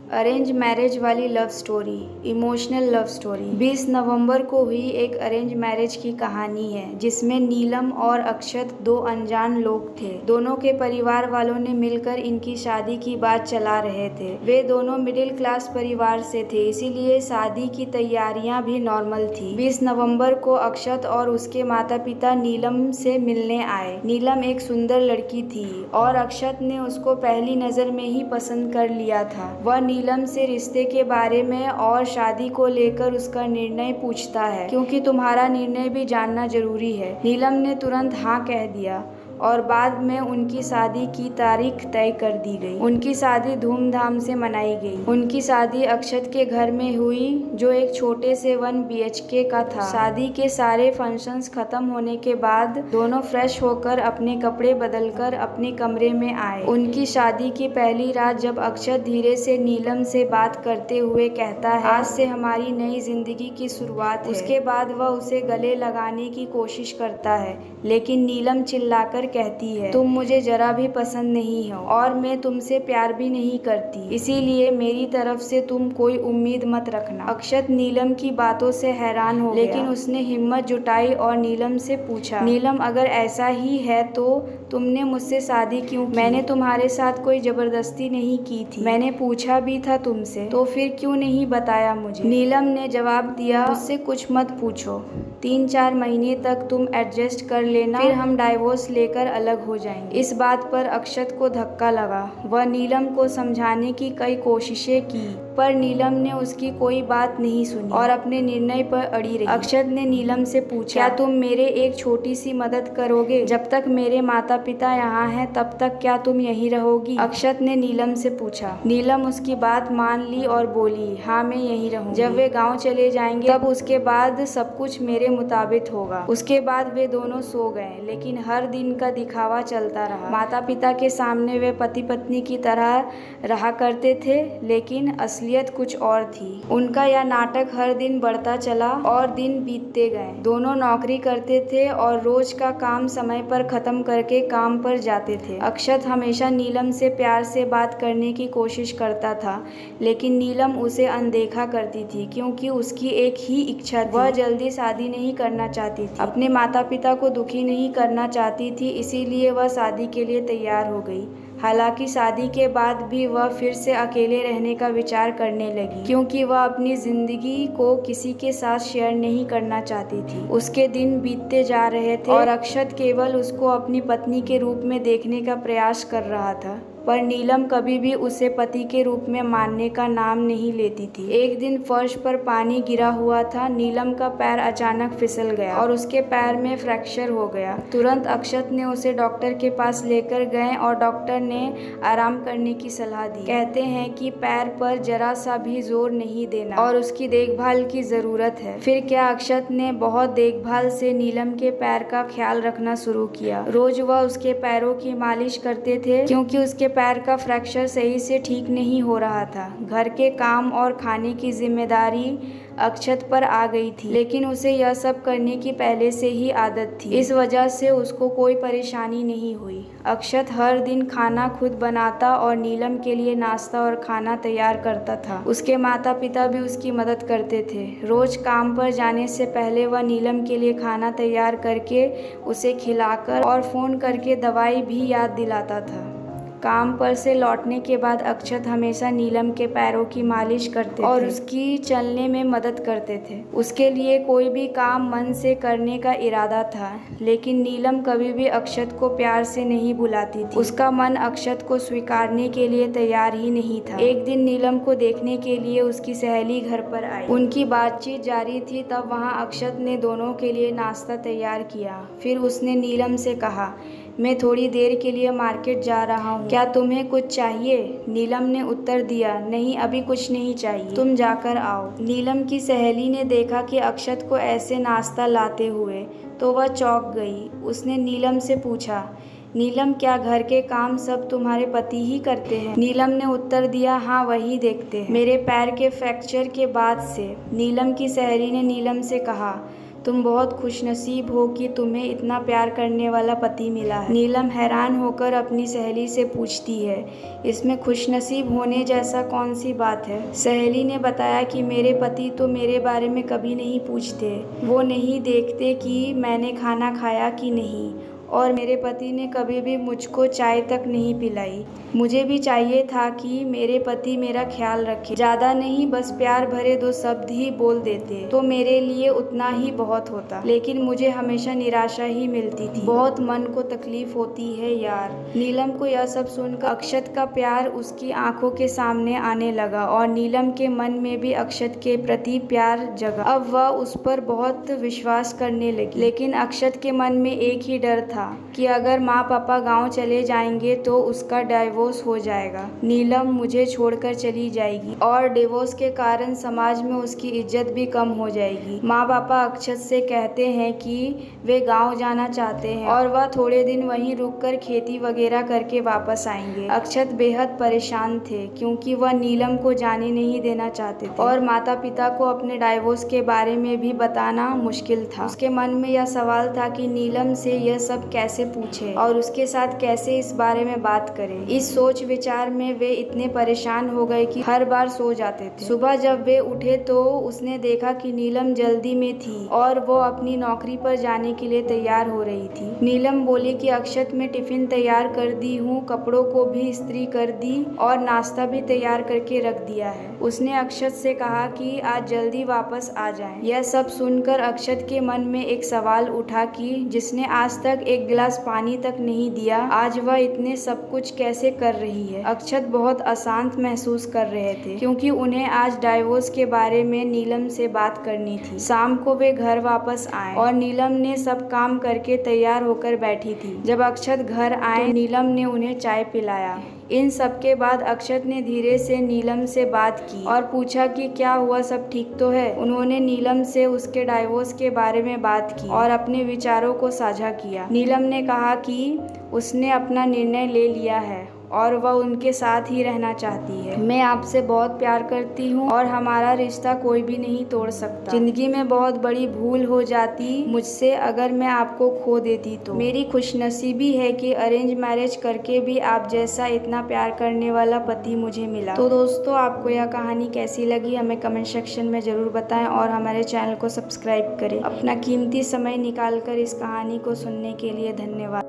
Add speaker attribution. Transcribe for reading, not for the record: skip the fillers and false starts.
Speaker 1: Arrange marriage वाली love story, emotional love story. 20 नवंबर को हुई एक अरेंज मैरिज की कहानी है जिसमें नीलम और अक्षत दो अनजान लोग थे। दोनों के परिवार वालों ने मिलकर इनकी शादी की बात चला रहे थे। वे दोनों मिडिल क्लास परिवार से थे, इसीलिए शादी की तैयारियां भी नॉर्मल थी। 20 नवंबर को अक्षत और उसके माता पिता नीलम से मिलने आए। नीलम एक सुंदर लड़की थी और अक्षत ने उसको पहली नजर में ही पसंद कर लिया था। वह नीलम से रिश्ते के बारे में और शादी को लेकर उसका निर्णय पूछता है, क्योंकि तुम्हारा निर्णय भी जानना जरूरी है। नीलम ने तुरंत हाँ कह दिया और बाद में उनकी शादी की तारीख तय कर दी गई। उनकी शादी धूमधाम से मनाई गई। उनकी शादी अक्षत के घर में हुई, जो एक छोटे से 1 BHK का था। शादी के सारे फंक्शंस खत्म होने के बाद दोनों फ्रेश होकर अपने कपड़े बदलकर अपने कमरे में आए। उनकी शादी की पहली रात जब अक्षत धीरे से नीलम से बात करते हुए कहता है, आज से हमारी नई जिंदगी की शुरुआत है। उसके बाद वह उसे गले लगाने की कोशिश करता है, लेकिन नीलम चिल्लाकर कहती है, तुम मुझे जरा भी पसंद नहीं हो और मैं तुमसे प्यार भी नहीं करती, इसीलिए मेरी तरफ से तुम कोई उम्मीद मत रखना। अक्षत नीलम की बातों से हैरान हो गया, लेकिन उसने हिम्मत जुटाई और नीलम से पूछा, नीलम अगर ऐसा ही है तो तुमने मुझसे शादी क्यों की? मैंने तुम्हारे साथ कोई जबरदस्ती नहीं की थी। मैंने पूछा भी था तुमसे, तो फिर क्यों नहीं बताया मुझे? नीलम ने जवाब दिया, मुझसे कुछ मत पूछो। 3-4 महीने तक तुम एडजस्ट कर लेना, फिर हम डाइवोर्स लेकर अलग हो जाएंगे। इस बात पर अक्षत को धक्का लगा। वह नीलम को समझाने की कई कोशिशें की, पर नीलम ने उसकी कोई बात नहीं सुनी और अपने निर्णय पर अड़ी रही। अक्षत ने नीलम से पूछा, क्या तुम मेरे एक छोटी सी मदद करोगे? जब तक मेरे माता पिता यहाँ हैं तब तक क्या तुम यहीं रहोगी? अक्षत ने नीलम से पूछा। नीलम उसकी बात मान ली और बोली, हाँ मैं यहीं रहूंगी। जब वे गाँव चले जाएंगे तब उसके बाद सब कुछ मेरे मुताबिक होगा। उसके बाद वे दोनों सो गए, लेकिन हर दिन का दिखावा चलता रहा। माता पिता के सामने वे पति पत्नी की तरह रहा करते थे, लेकिन असलियत कुछ और थी। उनका यह नाटक हर दिन बढ़ता चला और दिन बीतते गए। दोनों नौकरी करते थे और रोज का काम समय पर खत्म करके काम पर जाते थे। अक्षत हमेशा नीलम से प्यार से बात करने की कोशिश करता था, लेकिन नीलम उसे अनदेखा करती थी, क्योंकि उसकी एक ही इच्छा थी, वह जल्दी शादी नहीं करना चाहती थी, अपने माता पिता को दुखी नहीं करना चाहती थी, इसीलिए वह शादी के लिए तैयार हो गई। हालांकि शादी के बाद भी वह फिर से अकेले रहने का विचार करने लगी, क्योंकि वह अपनी जिंदगी को किसी के साथ शेयर नहीं करना चाहती थी। उसके दिन बीतते जा रहे थे और अक्षत केवल उसको अपनी पत्नी के रूप में देखने का प्रयास कर रहा था, पर नीलम कभी भी उसे पति के रूप में मानने का नाम नहीं लेती थी। एक दिन फर्श पर पानी गिरा हुआ था। नीलम का पैर अचानक फिसल गया और उसके पैर में फ्रैक्चर हो गया। तुरंत अक्षत ने उसे डॉक्टर के पास लेकर गए और डॉक्टर ने आराम करने की सलाह दी। कहते हैं कि पैर पर जरा सा भी जोर नहीं देना और उसकी देखभाल की जरूरत है। फिर क्या, अक्षत ने बहुत देखभाल से नीलम के पैर का ख्याल रखना शुरू किया। रोज वह उसके पैरों की मालिश करते थे, क्योंकि उसके पैर का फ्रैक्चर सही से ठीक नहीं हो रहा था। घर के काम और खाने की जिम्मेदारी अक्षत पर आ गई थी, लेकिन उसे यह सब करने की पहले से ही आदत थी, इस वजह से उसको कोई परेशानी नहीं हुई। अक्षत हर दिन खाना खुद बनाता और नीलम के लिए नाश्ता और खाना तैयार करता था। उसके माता पिता भी उसकी मदद करते थे। रोज काम पर जाने से पहले वह नीलम के लिए खाना तैयार करके उसे खिलाकर और फोन करके दवाई भी याद दिलाता था। काम पर से लौटने के बाद अक्षत हमेशा नीलम के पैरों की मालिश करते थे और उसकी चलने में मदद करते थे। उसके लिए कोई भी काम मन से करने का इरादा था, लेकिन नीलम कभी भी अक्षत को प्यार से नहीं बुलाती थी। उसका मन अक्षत को स्वीकारने के लिए तैयार ही नहीं था। एक दिन नीलम को देखने के लिए उसकी सहेली घर पर आई। उनकी बातचीत जारी थी, तब वहाँ अक्षत ने दोनों के लिए नाश्ता तैयार किया। फिर उसने नीलम से कहा, मैं थोड़ी देर के लिए मार्केट जा रहा हूँ, क्या तुम्हें कुछ चाहिए? नीलम ने उत्तर दिया, नहीं अभी कुछ नहीं चाहिए, तुम जाकर आओ। नीलम की सहेली ने देखा कि अक्षत को ऐसे नाश्ता लाते हुए, तो वह चौंक गई। उसने नीलम से पूछा, नीलम क्या घर के काम सब तुम्हारे पति ही करते हैं? नीलम ने उत्तर दिया, हाँ वही देखते हैं। मेरे पैर के फ्रैक्चर के बाद से। नीलम की सहेली ने नीलम से कहा, तुम बहुत खुशनसीब हो कि तुम्हें इतना प्यार करने वाला पति मिला है। नीलम हैरान होकर अपनी सहेली से पूछती है, इसमें खुशनसीब होने जैसा कौन सी बात है। सहेली ने बताया कि मेरे पति तो मेरे बारे में कभी नहीं पूछते। वो नहीं देखते कि मैंने खाना खाया कि नहीं, और मेरे पति ने कभी भी मुझको चाय तक नहीं पिलाई। मुझे भी चाहिए था कि मेरे पति मेरा ख्याल रखे, ज़्यादा नहीं, बस प्यार भरे 2 शब्द ही बोल देते तो मेरे लिए उतना ही बहुत होता। लेकिन मुझे हमेशा निराशा ही मिलती थी। बहुत मन को तकलीफ होती है यार। नीलम को यह सब सुनकर अक्षत का प्यार उसकी आंखों के सामने आने लगा और नीलम के मन में भी अक्षत के प्रति प्यार जगा। अब वह उस पर बहुत विश्वास करने लगी। लेकिन अक्षत के मन में एक ही डर था कि अगर माँ पापा गांव चले जाएंगे तो उसका डिवोर्स हो जाएगा। नीलम मुझे छोड़कर चली जाएगी और डिवोर्स के कारण समाज में उसकी इज्जत भी कम हो जाएगी। माँ पापा अक्षत से कहते हैं कि वे गांव जाना चाहते हैं और वह थोड़े दिन वहीं रुककर खेती वगैरह करके वापस आएंगे। अक्षत बेहद परेशान थे क्योंकि वह नीलम को जाने नहीं देना चाहते थे और माता पिता को अपने डिवोर्स के बारे में भी बताना मुश्किल था। उसके मन में यह सवाल था कि नीलम से यह सब कैसे पूछे और उसके साथ कैसे इस बारे में बात करे। इस सोच विचार में वे इतने परेशान हो गए कि हर बार सो जाते थे। सुबह जब वे उठे तो उसने देखा कि नीलम जल्दी में थी और वो अपनी नौकरी पर जाने के लिए तैयार हो रही थी। नीलम बोली कि अक्षत मैं टिफिन तैयार कर दी हूँ, कपड़ों को भी इस्त्री कर दी और नाश्ता भी तैयार करके रख दिया है। उसने अक्षत से कहा कि आज जल्दी वापस आ जाएं। यह सब सुनकर अक्षत के मन में एक सवाल उठा कि जिसने आज तक एक गिलास पानी तक नहीं दिया, आज वह इतने सब कुछ कैसे कर रही है। अक्षत बहुत अशांत महसूस कर रहे थे क्योंकि उन्हें आज डिवोर्स के बारे में नीलम से बात करनी थी। शाम को वे घर वापस आए और नीलम ने सब काम करके तैयार होकर बैठी थी। जब अक्षत घर आए, नीलम ने उन्हें चाय पिलाया। इन सब के बाद अक्षत ने धीरे से नीलम से बात की और पूछा कि क्या हुआ, सब ठीक तो है। उन्होंने नीलम से उसके डिवोर्स के बारे में बात की और अपने विचारों को साझा किया। नीलम ने कहा कि उसने अपना निर्णय ले लिया है और वह उनके साथ ही रहना चाहती है। मैं आपसे बहुत प्यार करती हूँ और हमारा रिश्ता कोई भी नहीं तोड़ सकता। जिंदगी में बहुत बड़ी भूल हो जाती मुझसे अगर मैं आपको खो देती तो। मेरी खुशनसीबी है कि अरेंज मैरिज करके भी आप जैसा इतना प्यार करने वाला पति मुझे मिला। तो दोस्तों, आपको यह कहानी कैसी लगी हमें कमेंट सेक्शन में ज़रूर बताएं और हमारे चैनल को सब्सक्राइब करें। अपना कीमती समय निकाल कर इस कहानी को सुनने के लिए धन्यवाद।